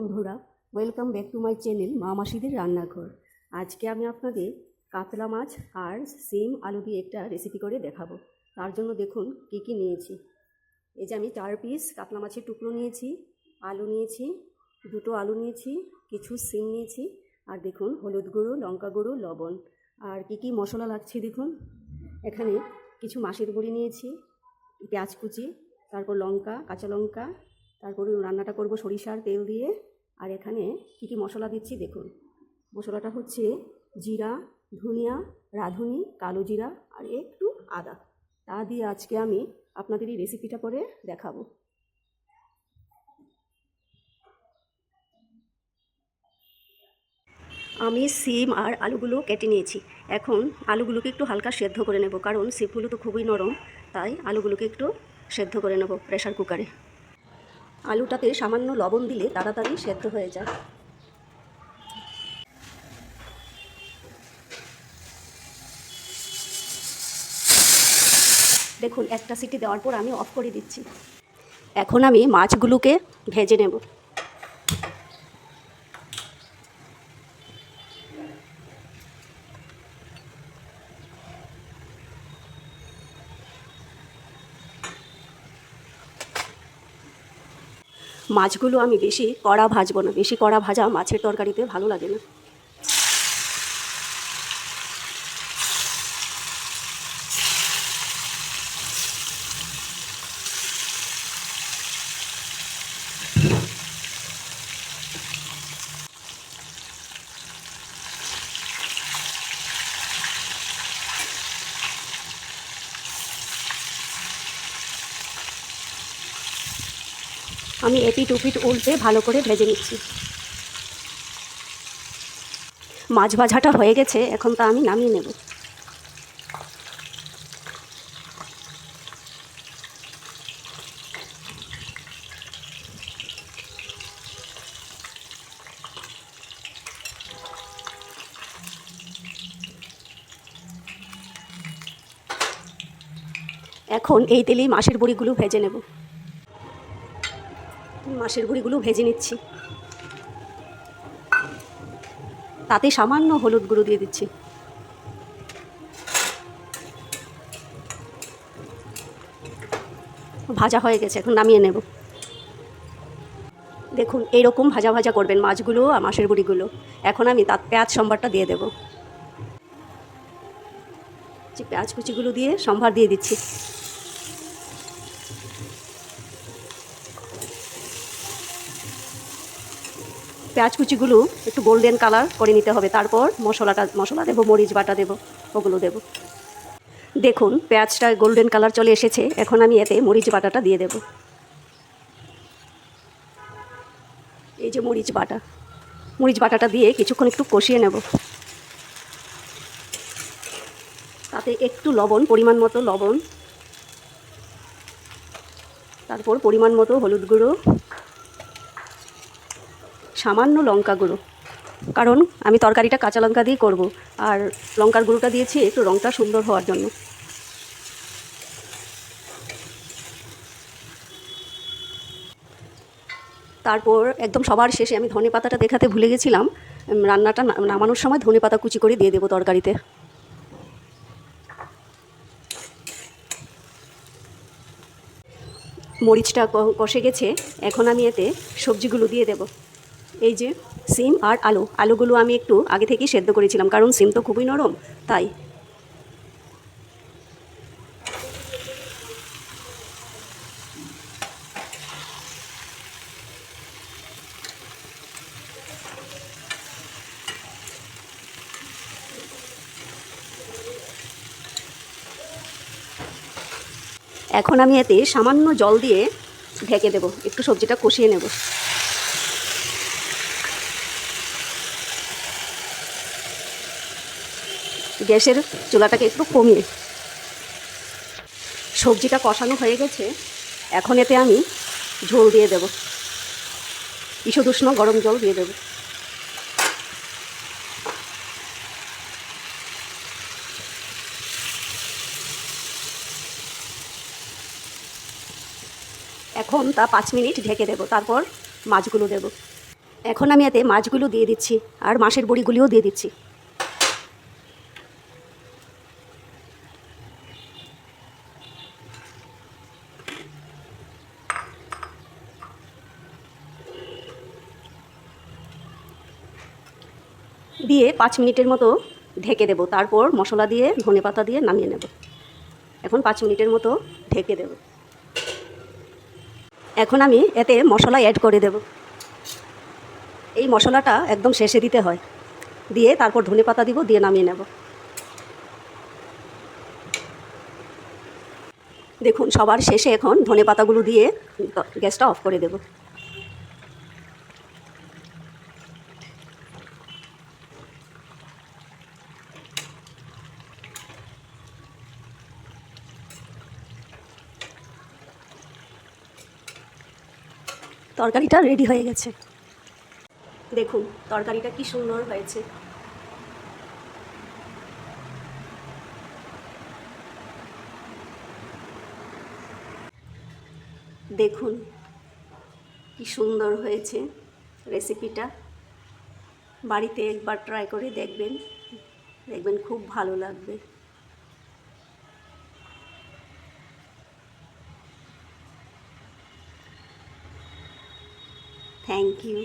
বন্ধুরা, welcome back to my channel মা মাসিদের রান্নাঘর। আজকে আমি আপনাদের কাতলা মাছ আর সিম আলু দিয়ে একটা রেসিপি করে দেখাবো। তার জন্য দেখুন কী কী নিয়েছি। এই যে আমি 4 পিস কাতলা মাছের টুকরো নিয়েছি, আলু নিয়েছি, 2টো আলু নিয়েছি, কিছু সিম নিয়েছি, আর দেখুন হলুদ গুঁড়ো, লঙ্কা গুঁড়ো, লবণ। আর কী কী মশলা লাগছে দেখুন। এখানে কিছু মাছের গুঁড়ি নিয়েছি, পেঁয়াজ কুচি, তারপর লঙ্কা, কাঁচা লঙ্কা, তারপরে রান্নাটা করব সরিষার তেল দিয়ে। আর এখানে কী কী মশলা দিচ্ছি দেখুন। মশলাটা হচ্ছে জিরা, ধনিয়া, রাঁধুনি, কালো জিরা আর একটু আদা। তা দিয়ে আজকে আমি আপনাদের এই রেসিপিটা করে দেখাবো। আমি সিম আর আলুগুলো কেটে নিয়েছি। এখন আলুগুলোকে একটু হালকা সেদ্ধ করে নেব, কারণ সিমগুলো তো খুবই নরম, তাই আলুগুলোকে একটু সেদ্ধ করে নেব প্রেসার কুকারে। আলুটাতে সামান্য লবণ দিলে তাড়াতাড়ি সেদ্ধ হয়ে যায়। দেখুন একটা সিটি দেওয়ার পর আমি অফ করে দিচ্ছি। এখন আমি মাছগুলোকে ভেজে নেব। মাছগুলো আমি বেশি কড়া ভাজবো না, বেশি কড়া ভাজা মাছের তরকারিতে ভালো লাগে না। আমি এপিট ওপিট উল্টে ভালো করে ভেজে নিচ্ছি। মাছ ভাজাটা হয়ে গেছে, এখন তা আমি নামিয়ে নেব। এখন এই তেলেই মাছের বড়িগুলো ভেজে নেব। মাছের বড়িগুলো ভেজে নিচ্ছি, তাতে সামান্য হলুদ গুঁড়ো দিয়ে দিচ্ছি। ভাজা হয়ে গেছে, এখন নামিয়ে নেব। দেখুন এইরকম ভাজা ভাজা করবেন মাছগুলো আর মাছের বড়িগুলো। এখন আমি তার পেঁয়াজ সম্বারটা দিয়ে দেব। যে পেঁয়াজ কুচিগুলো দিয়ে সম্ভার দিয়ে দিচ্ছি। পেঁয়াজ কুচিগুলো একটু গোল্ডেন কালার করে নিতে হবে, তারপর মশলা দেবো, মরিচ বাটা দেবো, ওগুলো দেবো। দেখুন পেঁয়াজটা গোল্ডেন কালার চলে এসেছে, এখন আমি এতে মরিচ বাটাটা দিয়ে দেব। এই যে মরিচ বাটাটা দিয়ে কিছুক্ষণ একটু কষিয়ে নেব। তাতে একটু লবণ, পরিমাণ মতো লবণ, তারপর পরিমাণ মতো হলুদ গুঁড়ো, সামান্য লঙ্কা গুঁড়ো, কারণ আমি তরকারিটা কাঁচা লঙ্কা দিয়ে করব, আর লঙ্কার গুঁড়োটা দিয়েছি একটু রঙটা সুন্দর হওয়ার জন্য। তারপর একদম সবার শেষে আমি ধনে পাতাটা দেখাতে ভুলে গেছিলাম। রান্নাটা নামানোর সময় ধনে পাতা কুচি করে দিয়ে দেবো তরকারিতে। মরিচটা কষে গেছে, এখন আমি এতে সবজিগুলো দিয়ে দেব। এই যে সিম আর আলুগুলো আমি একটু আগে থেকেই সেদ্ধ করেছিলাম, কারণ সিম তো খুবই নরম, তাই। এখন আমি এতে সামান্য জল দিয়ে ঢেকে দেব, একটু সবজিটা কষিয়ে নেব। গ্যাসের চুলাটাকে একটু কমিয়ে। সবজিটা কষানো হয়ে গেছে, এখন এতে আমি ঝোল দিয়ে দেব, ঈষৎ উষ্ণ গরম জল দিয়ে দেব। এখন তা 5 মিনিট ঢেকে দেব, তারপর মাছগুলো দেব। এখন আমি এতে মাছগুলো দিয়ে দিচ্ছি আর মাছের বড়িগুলিও দিয়ে দিচ্ছি। দিয়ে 5 মিনিটের মতো ঢেকে দেব, তারপর মশলা দিয়ে ধনেপাতা দিয়ে নামিয়ে নেব। এখন 5 মিনিটের মতো ঢেকে দেব। এখন আমি এতে মশলা অ্যাড করে দেব। এই মশলাটা একদম শেষে দিতে হয়, দিয়ে তারপর ধনেপাতা দিব, দিয়ে নামিয়ে নেব। দেখুন সবার শেষে এখন ধনেপাতাগুলো দিয়ে গ্যাসটা অফ করে দেব। তরকারিটা রেডি হয়ে গেছে। দেখুন তরকারিটা কি সুন্দর হয়েছে। দেখুন কি সুন্দর হয়েছে রেসিপিটা। বাড়িতে একবার ট্রাই করে দেখবেন, দেখবেন খুব ভালো লাগবে। Thank you.